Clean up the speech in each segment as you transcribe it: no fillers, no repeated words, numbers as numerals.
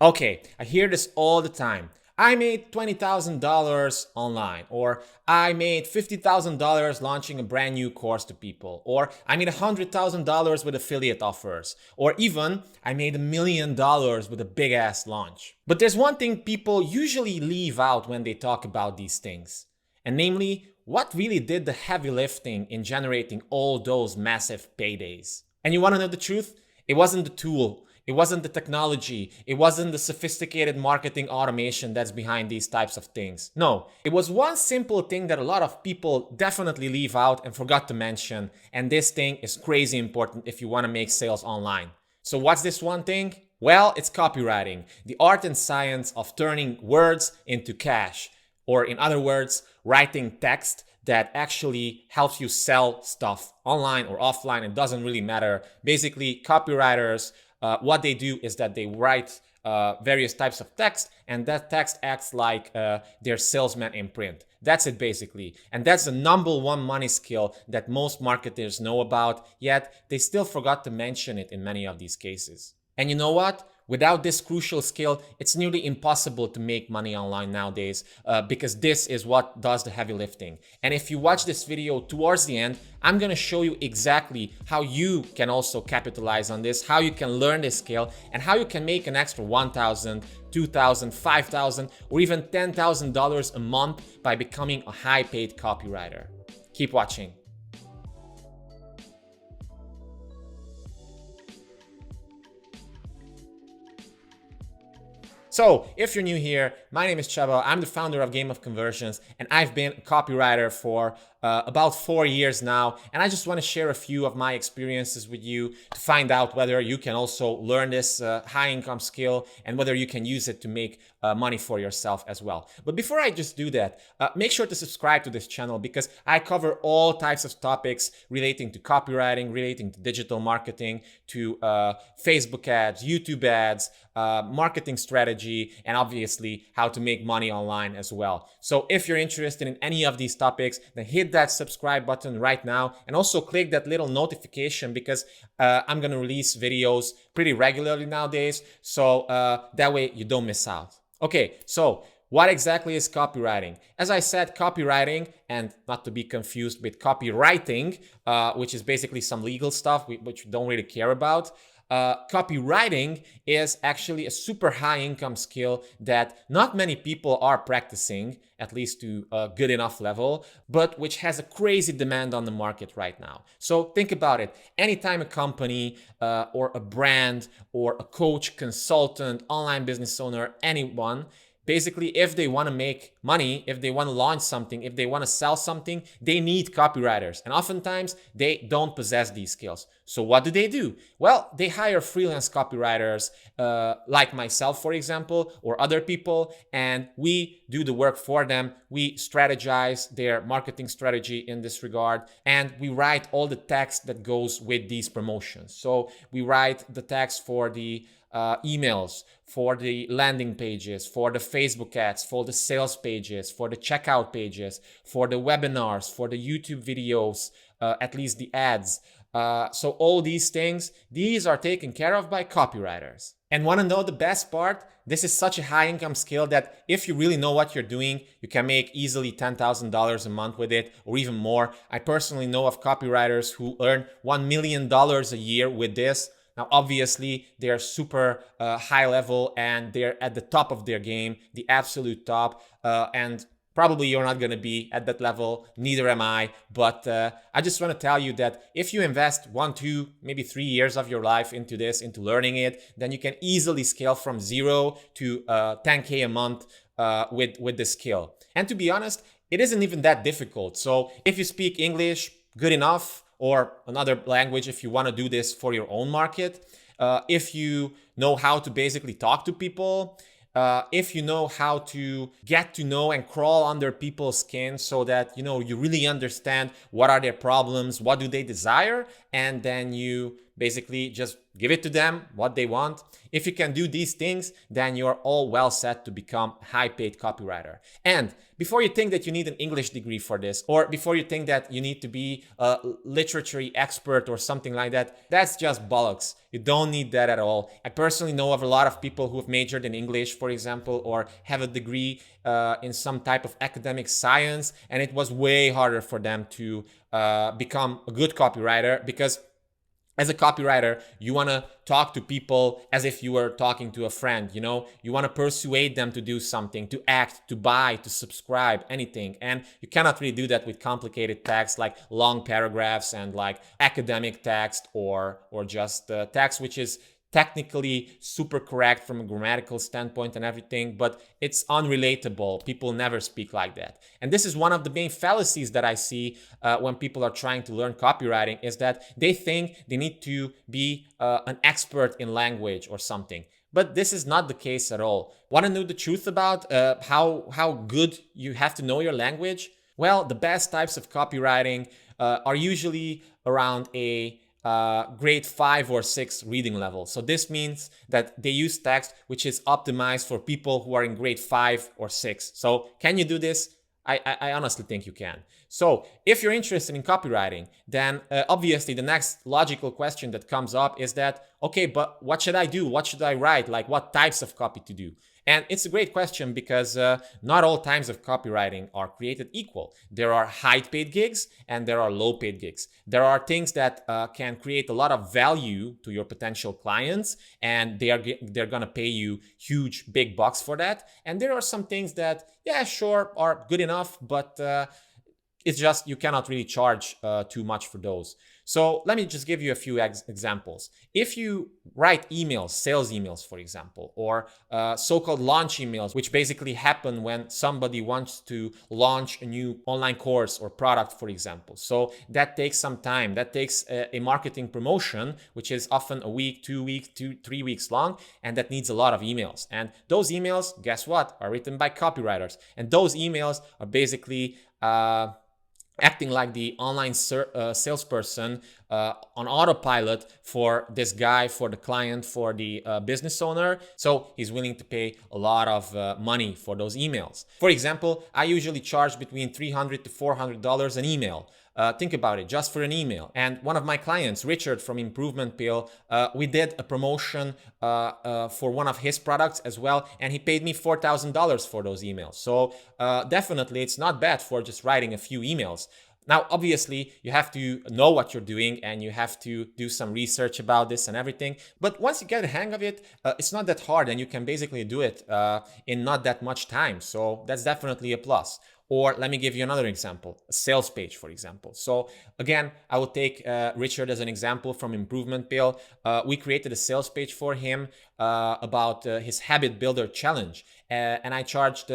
Okay, I hear this all the time. I made $20,000 online, or I made $50,000 launching a brand new course to people, or I made $100,000 with affiliate offers, or even I made $1 million with a big ass launch. But there's one thing people usually leave out when they talk about these things, and namely, what really did the heavy lifting in generating all those massive paydays. And you want to know the truth? It wasn't the tool. It wasn't the technology. It wasn't the sophisticated marketing automation that's behind these types of things. No, it was one simple thing that a lot of people definitely leave out and forgot to mention. And this thing is crazy important if you want to make sales online. So what's this one thing? Well, it's copywriting, the art and science of turning words into cash. Or in other words, writing text that actually helps you sell stuff online or offline. It doesn't really matter. Basically, copywriters, what they do is that they write various types of text, and that text acts like their salesman in print. That's it basically. And that's the number one money skill that most marketers know about, yet they still forgot to mention it in many of these cases. And you know what? Without this crucial skill, it's nearly impossible to make money online nowadays because this is what does the heavy lifting. And if you watch this video towards the end, I'm going to show you exactly how you can also capitalize on this, how you can learn this skill, and how you can make an extra $1,000, $2,000, $5,000, or even $10,000 a month by becoming a high-paid copywriter. Keep watching. So, if you're new here, my name is Chaba. I'm the founder of Game of Conversions, and I've been a copywriter for about 4 years now. And I just want to share a few of my experiences with you to find out whether you can also learn this high income skill and whether you can use it to make money for yourself as well. But before I just do that, make sure to subscribe to this channel because I cover all types of topics relating to copywriting, relating to digital marketing, to Facebook ads, YouTube ads, marketing strategy, and obviously how to make money online as well. So if you're interested in any of these topics, then hit that subscribe button right now and also click that little notification because I'm going to release videos pretty regularly nowadays. So that way you don't miss out. Okay, so what exactly is copywriting? As I said, copywriting, and not to be confused with copywriting, which is basically some legal stuff which we don't really care about. Copywriting is actually a super high income skill that not many people are practicing, at least to a good enough level, but which has a crazy demand on the market right now. So think about it. Anytime a company or a brand or a coach, consultant, online business owner, anyone, basically, if they want to make money, if they want to launch something, if they want to sell something, they need copywriters. And oftentimes, they don't possess these skills. So what do? Well, they hire freelance copywriters like myself, for example, or other people, and we do the work for them. We strategize their marketing strategy in this regard, and we write all the text that goes with these promotions. So we write the text for the emails, for the landing pages, for the Facebook ads, for the sales pages, for the checkout pages, for the webinars, for the YouTube videos, at least the ads. So all these things, these are taken care of by copywriters. And want to know the best part? This is such a high income skill that if you really know what you're doing, you can make easily $10,000 a month with it or even more. I personally know of copywriters who earn $1 million a year with this. Now, obviously, they're super high level and they're at the top of their game, the absolute top. And probably you're not going to be at that level, neither am I. But I just want to tell you that if you invest 1, 2, maybe 3 years of your life into this, into learning it, then you can easily scale from 0 to $10K a month with this skill. And to be honest, it isn't even that difficult. So if you speak English good enough, or another language if you want to do this for your own market, if you know how to basically talk to people, if you know how to get to know and crawl under people's skin so that you really understand what are their problems, what do they desire, and then you basically just give it to them what they want. If you can do these things, then you're all well set to become a high-paid copywriter. And before you think that you need an English degree for this, or before you think that you need to be a literature expert or something like that, that's just bollocks. You don't need that at all. I personally know of a lot of people who have majored in English, for example, or have a degree in some type of academic science, and it was way harder for them to become a good copywriter, because as a copywriter, you want to talk to people as if you were talking to a friend, you know? You want to persuade them to do something, to act, to buy, to subscribe, anything. And you cannot really do that with complicated text like long paragraphs and like academic text, or just text which is technically super correct from a grammatical standpoint and everything, but it's unrelatable. People never speak like that. And this is one of the main fallacies that I see when people are trying to learn copywriting, is that they think they need to be an expert in language or something. But this is not the case at all. Want to know the truth about how good you have to know your language? Well, the best types of copywriting are usually around a grade 5 or 6 reading level. So this means that they use text which is optimized for people who are in grade 5 or 6. So can you do this? I honestly think you can. So if you're interested in copywriting, then obviously the next logical question that comes up is that, okay, but what should I do? What should I write? Like, what types of copy to do? And it's a great question, because not all types of copywriting are created equal. There are high-paid gigs and there are low-paid gigs. There are things that can create a lot of value to your potential clients, and they're gonna pay you huge, big bucks for that. And there are some things that, yeah, sure, are good enough, but it's just you cannot really charge too much for those. So let me just give you a few examples. If you write emails, sales emails, for example, or so-called launch emails, which basically happen when somebody wants to launch a new online course or product, for example. So that takes some time. That takes a marketing promotion, which is often a week, 2 weeks, 3 weeks long, and that needs a lot of emails. And those emails, guess what, are written by copywriters. And those emails are basically acting like the online salesperson on autopilot for this guy, for the client, for the business owner. So he's willing to pay a lot of money for those emails. For example, I usually charge between $300 to $400 an email. Think about it, just for an email. And one of my clients, Richard from Improvement Pill, we did a promotion for one of his products as well, and he paid me $4,000 for those emails. So definitely it's not bad for just writing a few emails. Now, obviously, you have to know what you're doing and you have to do some research about this and everything. But once you get a hang of it, it's not that hard, and you can basically do it in not that much time. So that's definitely a plus. Or let me give you another example, a sales page, for example. So again, I will take Richard as an example from Improvement Pill. We created a sales page for him about his Habit Builder Challenge. And I charged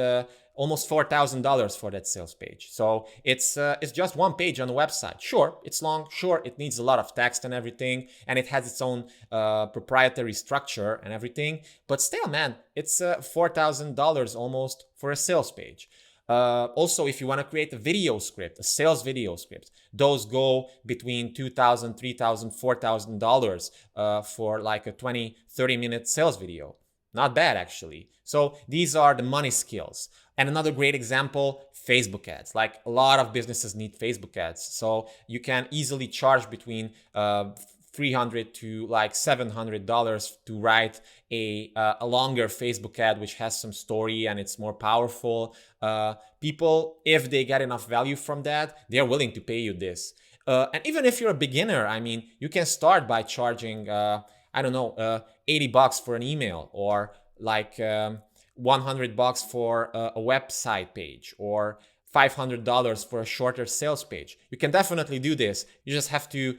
almost $4,000 for that sales page. So it's just one page on the website. Sure, it's long. Sure, it needs a lot of text and everything. And it has its own proprietary structure and everything. But still, man, it's $4,000 almost for a sales page. Also, if you want to create a video script, a sales video script, those go between $2,000, $3,000, $4,000 for like a 20-30 minute sales video. Not bad, actually. So these are the money skills. And another great example, Facebook ads. Like, a lot of businesses need Facebook ads. So you can easily charge between $300 to like $700 to write a longer Facebook ad which has some story and it's more powerful. People, if they get enough value from that, they're willing to pay you this. And even if you're a beginner, I mean, you can start by charging, I don't know, $80 for an email, or like $100 for a website page, or $500 for a shorter sales page. You can definitely do this. You just have to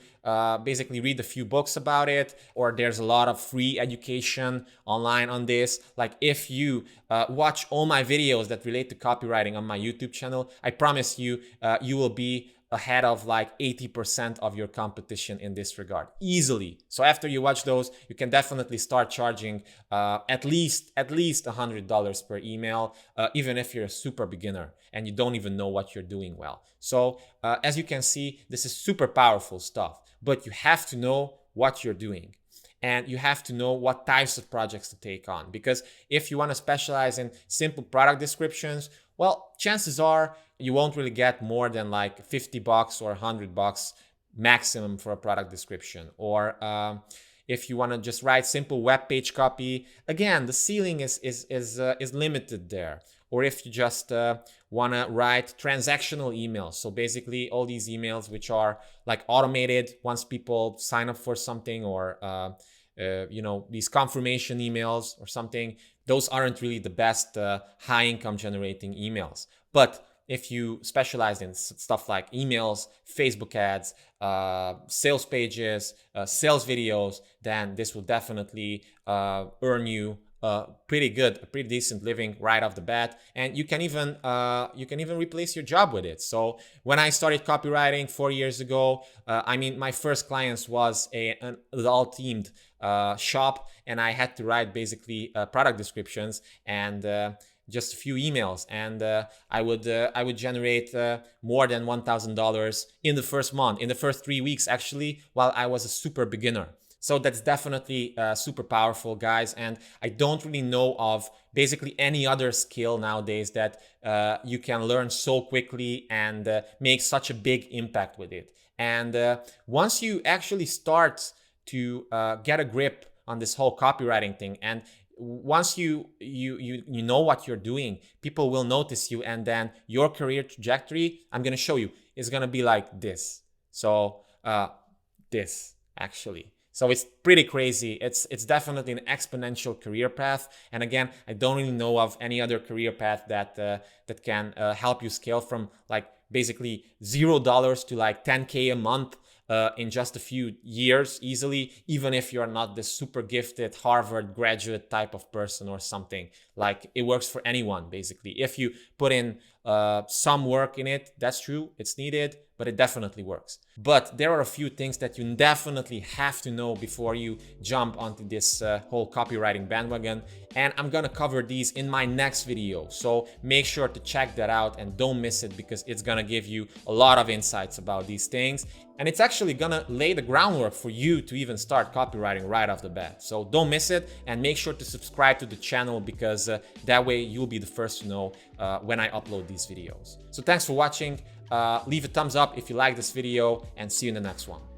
basically read a few books about it, or there's a lot of free education online on this. Like, if you watch all my videos that relate to copywriting on my YouTube channel, I promise you, you will be ahead of like 80% of your competition in this regard, easily. So after you watch those, you can definitely start charging at least $100 per email, even if you're a super beginner and you don't even know what you're doing well. So as you can see, this is super powerful stuff, but you have to know what you're doing. And you have to know what types of projects to take on. Because if you want to specialize in simple product descriptions, well, chances are you won't really get more than like $50 or $100 maximum for a product description. Or if you want to just write simple web page copy, again, the ceiling is limited there. Or if you just want to write transactional emails, so basically all these emails which are like automated once people sign up for something, or these confirmation emails or something, those aren't really the best high income generating emails. But if you specialize in stuff like emails, Facebook ads, sales pages, sales videos, then this will definitely earn you a pretty decent living right off the bat, and you can even replace your job with it. So when I started copywriting 4 years ago, my first clients was an adult themed shop, and I had to write basically product descriptions and just a few emails, and I would generate more than $1,000 in the first month, in the first 3 weeks actually, while I was a super beginner. So that's definitely super powerful, guys. And I don't really know of basically any other skill nowadays that you can learn so quickly and make such a big impact with it. And once you actually start to get a grip on this whole copywriting thing, and once you know what you're doing, people will notice you, and then your career trajectory, I'm gonna show you, is gonna be like this. So this actually. So it's pretty crazy. It's definitely an exponential career path. And again, I don't really know of any other career path that can help you scale from like basically $0 to like 10K a month in just a few years easily, even if you're not this super gifted Harvard graduate type of person or something. Like, it works for anyone basically. If you put in some work in it, that's true, it's needed, but it definitely works. But there are a few things that you definitely have to know before you jump onto this whole copywriting bandwagon, and I'm gonna cover these in my next video. So make sure to check that out and don't miss it, because it's gonna give you a lot of insights about these things, and it's actually gonna lay the groundwork for you to even start copywriting right off the bat. So don't miss it, and make sure to subscribe to the channel, because that way you'll be the first to know when I upload these videos. So thanks for watching. Leave a thumbs up if you like this video, and see you in the next one.